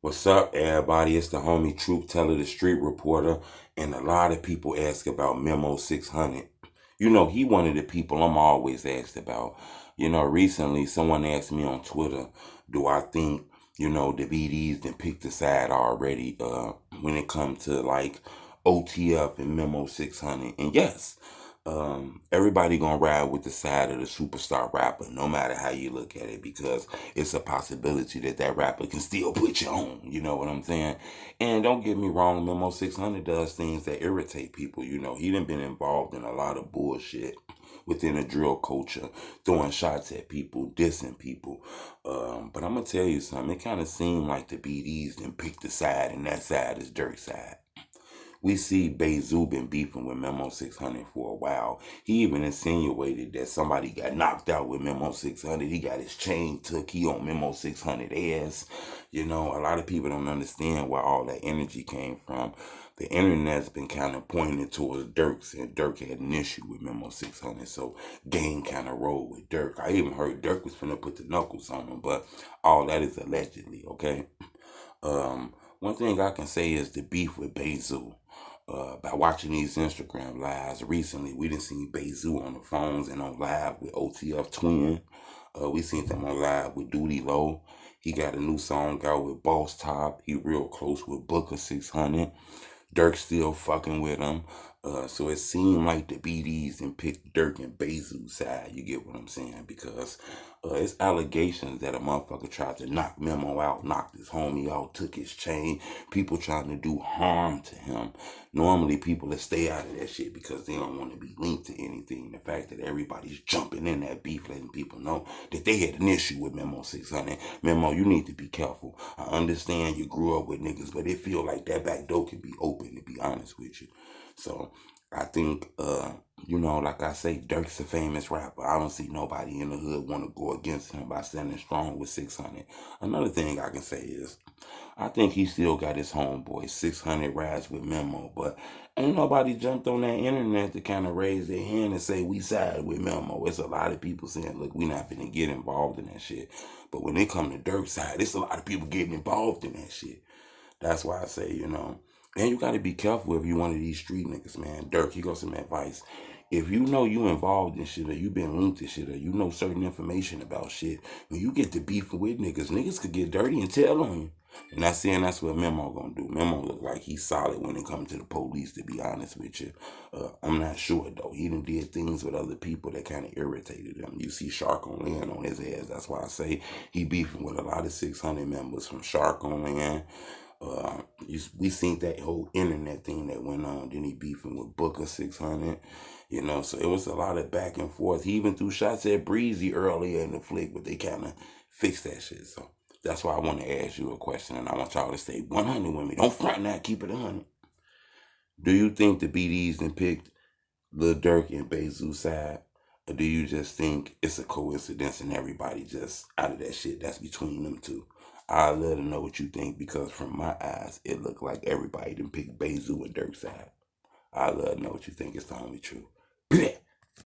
What's up, everybody? It's the homie Truth Teller, the street reporter, and a lot of people ask about Memo600. You know, he one of the people I'm always asked about. You know, recently someone asked me on Twitter, do I think, the BDs done picked a side already when it comes to like OTF and Memo600? And yes, everybody gonna ride with the side of the superstar rapper, no matter how you look at it, because it's a possibility that that rapper can still put you on. You know what I'm saying? And don't get me wrong, Memo600 does things that irritate people. You know, he done been involved in a lot of bullshit within the drill culture, throwing shots at people, dissing people. But I'm gonna tell you something. It kind of seemed like the BDs done picked a side, and that side is Dirk's side. We see BayzooBayzoo been beefing with Memo600 for a while. He even insinuated that somebody got knocked out with Memo600. He got his chain took. He on Memo600 ass. You know, a lot of people don't understand where all that energy came from. The internet's been kind of pointing towards Dirk's, and Dirk had an issue with Memo600, so Game kind of rolled with Dirk. I even heard Dirk was finna put the knuckles on him, but all that is allegedly, okay? One thing I can say is the beef with BayzooBayzoo. By watching these Instagram lives recently, we done seen BayzooBayzoo on the phones and on live with OTF Twin. We seen them on live with Duty Low. He got a new song out with Boss Top. He real close with Booker 600. Dirk still fucking with him. So it seemed like the BDs and picked Dirk and BayzooBayzoo's side. You get what I'm saying? Because it's allegations that a motherfucker tried to knock Memo out, knocked his homie out, took his chain. People trying to do harm to him. Normally people that stay out of that shit because they don't want to be linked to anything. The fact that everybody's jumping in that beef, letting people know that they had an issue with Memo600. Memo, you need to be careful. I understand you grew up with niggas, but it feel like that back door can be open, to be honest with you. So I think, like I say, Dirk's a famous rapper. I don't see nobody in the hood want to go against him by standing strong with 600. Another thing I can say is, I think he still got his homeboy 600 rides with Memo, but ain't nobody jumped on that internet to kind of raise their hand and say we side with Memo. It's a lot of people saying, look, we not finna get involved in that shit. But when it come to Dirk's side, it's a lot of people getting involved in that shit. That's why I say, and you got to be careful if you one of these street niggas, man. Dirk, he got some advice. If you know you involved in shit, or you been linked to shit, or you know certain information about shit, when you get to beefing with niggas could get dirty and tell on you. And that's saying that's what Memo gonna do. Memo look like he's solid when it comes to the police, to be honest with you. I'm not sure though. He done did things with other people that kind of irritated him. You see Shark on Land on his ass. That's why I say he beefing with a lot of 600 members from Shark on Land. We seen that whole internet thing that went on. Then he beefing with Booker 600. So it was a lot of back and forth. He even threw shots at Breezy earlier in the flick, but they kind of fixed that shit. So that's why I want to ask you a question, and I want y'all to stay 100 with me. Don't front that, keep it 100. Do you think the BDs done picked Lil Durk and BayzooBayzoo's side? Or do you just think it's a coincidence and everybody just out of that shit that's between them two? I'd love to know what you think, because from my eyes, it looked like everybody done picked BayzooBayzoo and Dirk's side. I'd love to know what you think. It's the only truth.